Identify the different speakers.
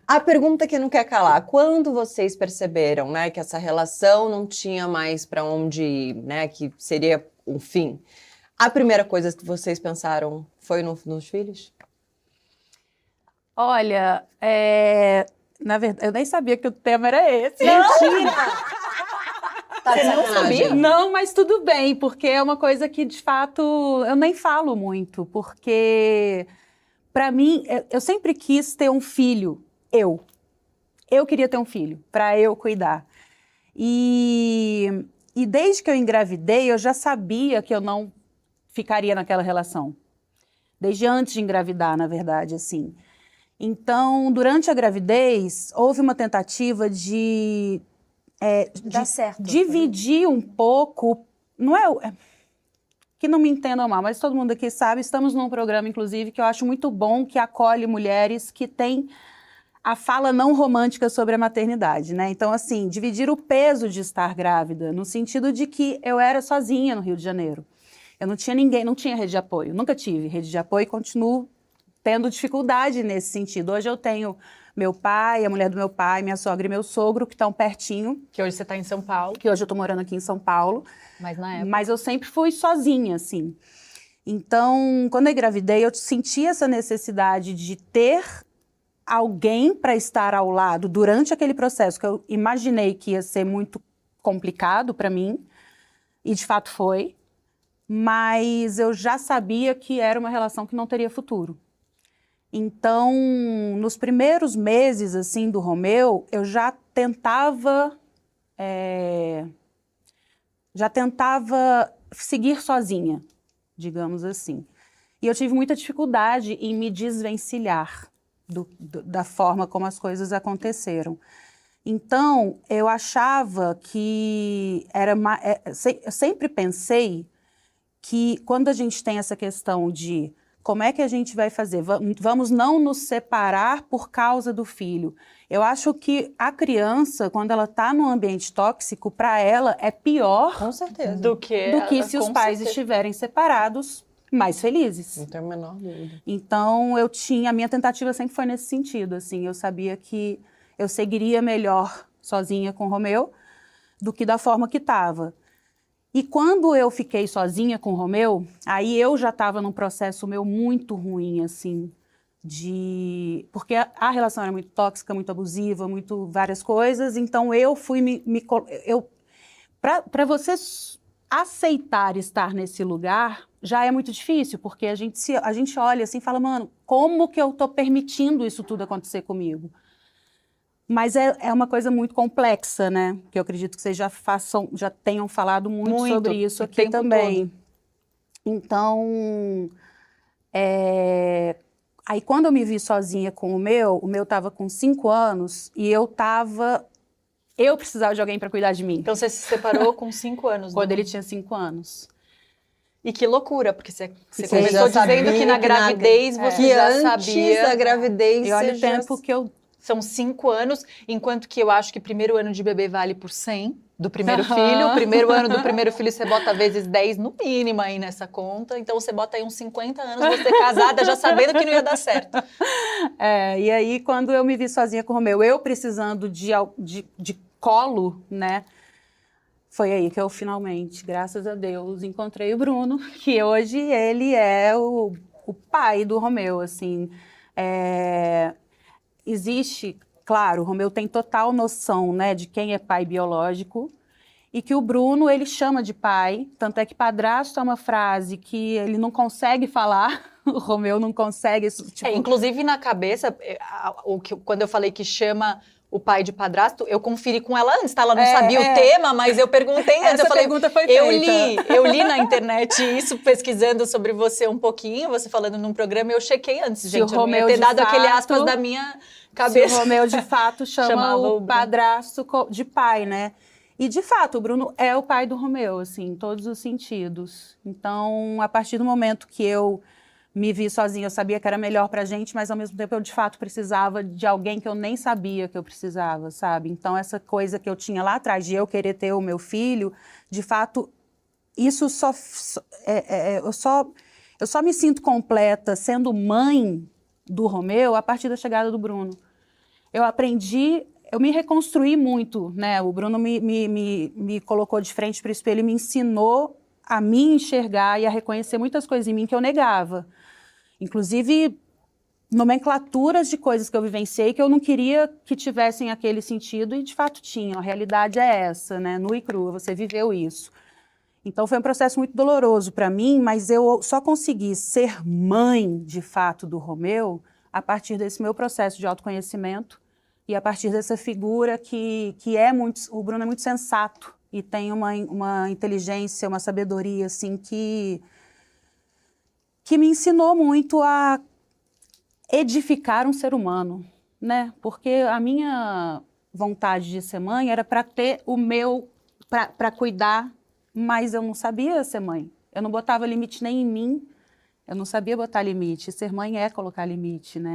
Speaker 1: A pergunta que não quer calar, quando vocês perceberam, né, que essa relação não tinha mais para onde ir, né, que seria um fim, a primeira coisa que vocês pensaram foi nos filhos?
Speaker 2: Olha, na verdade, eu nem sabia que o tema era esse.
Speaker 1: Mentira! Tá de
Speaker 3: Você não
Speaker 1: sacanagem.
Speaker 3: sabia?
Speaker 2: Não, mas tudo bem, porque é uma coisa que, de fato, eu nem falo muito, porque, para mim, eu sempre quis ter um filho, Eu queria ter um filho, para eu cuidar. E desde que eu engravidei, eu já sabia que eu não ficaria naquela relação. Desde antes de engravidar, na verdade, assim. Então, durante a gravidez, houve uma tentativa de
Speaker 3: Dá certo.
Speaker 2: dividir um pouco, não é que não me entendam mal, mas todo mundo aqui sabe, estamos num programa, inclusive, que eu acho muito bom, que acolhe mulheres que têm a fala não romântica sobre a maternidade, né? Então, assim, dividir o peso de estar grávida, no sentido de que eu era sozinha no Rio de Janeiro. Eu não tinha ninguém, não tinha rede de apoio, nunca tive rede de apoio e continuo tendo dificuldade nesse sentido. Hoje eu tenho meu pai, a mulher do meu pai, minha sogra e meu sogro, que estão pertinho,
Speaker 3: Que hoje você está em São Paulo,
Speaker 2: que hoje eu estou morando aqui em São Paulo,
Speaker 3: mas na época...
Speaker 2: mas eu sempre fui sozinha, assim. Então, quando eu engravidei, eu senti essa necessidade de ter alguém para estar ao lado durante aquele processo, que eu imaginei que ia ser muito complicado para mim, e de fato foi, mas eu já sabia que era uma relação que não teria futuro. Então, nos primeiros meses, assim, do Romeu, eu já tentava seguir sozinha, digamos assim. E eu tive muita dificuldade em me desvencilhar da forma como as coisas aconteceram. Então, eu achava que eu sempre pensei que quando a gente tem essa questão de como é que a gente vai fazer, vamos não nos separar por causa do filho. Eu acho que a criança, quando ela está num ambiente tóxico, para ela é pior
Speaker 1: Com certeza.
Speaker 3: do que
Speaker 2: se os pais estiverem separados, mais felizes.
Speaker 1: Não tenho a menor dúvida.
Speaker 2: Então, a minha tentativa sempre foi nesse sentido, assim, eu sabia que eu seguiria melhor sozinha com o Romeu do que da forma que estava. E quando eu fiquei sozinha com o Romeu, aí eu já estava num processo meu muito ruim, assim, porque a relação era muito tóxica, muito abusiva, muito várias coisas, então eu fui para você aceitar estar nesse lugar já é muito difícil, porque a gente olha assim e fala, mano, como que eu tô permitindo isso tudo acontecer comigo? Mas é uma coisa muito complexa, né? Que eu acredito que vocês já tenham falado muito sobre isso aqui também. Então, aí quando eu me vi sozinha com o meu estava com 5 anos e eu precisava de alguém para cuidar de mim.
Speaker 3: Então você se separou com 5 anos.
Speaker 2: Quando ele tinha 5 anos.
Speaker 3: E que loucura, porque você
Speaker 1: Você
Speaker 3: começou dizendo que na gravidez você já sabia.
Speaker 1: Que antes da gravidez
Speaker 2: E olha o tempo que eu...
Speaker 3: São 5 anos, enquanto que eu acho que primeiro ano de bebê vale por 100 do primeiro filho. Primeiro ano do primeiro filho você bota vezes 10 no mínimo aí nessa conta. Então você bota aí uns 50 anos, você casada já sabendo que não ia dar certo.
Speaker 2: E aí quando eu me vi sozinha com o Romeu, eu precisando de colo, né? Foi aí que eu finalmente, graças a Deus, encontrei o Bruno, que hoje ele é o pai do Romeu, assim. Existe, claro, o Romeu tem total noção, né, de quem é pai biológico e que o Bruno, ele chama de pai, tanto é que padrasto é uma frase que ele não consegue falar, o Romeu não consegue... Tipo...
Speaker 3: inclusive na cabeça, quando eu falei que chama o pai de padrasto, eu conferi com ela antes, tá? Ela não sabia o tema, mas eu perguntei antes.
Speaker 2: Essa pergunta foi feita.
Speaker 3: Eu li na internet isso, pesquisando sobre você um pouquinho, você falando num programa, eu chequei antes, gente. Eu não ia ter dado aquele aspas da minha cabeça.
Speaker 2: Se o Romeu, de fato, chama o padrasto de pai, né? E, de fato, o Bruno é o pai do Romeu, assim, em todos os sentidos. Então, a partir do momento que eu me vi sozinha, eu sabia que era melhor pra gente, mas ao mesmo tempo eu de fato precisava de alguém que eu nem sabia que eu precisava, sabe? Então essa coisa que eu tinha lá atrás de eu querer ter o meu filho, de fato, isso eu só me sinto completa sendo mãe do Romeu a partir da chegada do Bruno. eu aprendi, eu me reconstruí muito, né? O Bruno me colocou de frente para o espelho e me ensinou a me enxergar e a reconhecer muitas coisas em mim que eu negava. Inclusive, nomenclaturas de coisas que eu vivenciei que eu não queria que tivessem aquele sentido e, de fato, tinham. A realidade é essa, né? Nua e crua, você viveu isso. Então, foi um processo muito doloroso para mim, mas eu só consegui ser mãe, de fato, do Romeu a partir desse meu processo de autoconhecimento e a partir dessa figura que é muito... O Bruno é muito sensato e tem uma inteligência, uma sabedoria, assim, que me ensinou muito a edificar um ser humano, né? Porque a minha vontade de ser mãe era para ter o meu... para cuidar, mas eu não sabia ser mãe. Eu não botava limite nem em mim, eu não sabia botar limite. Ser mãe é colocar limite, né?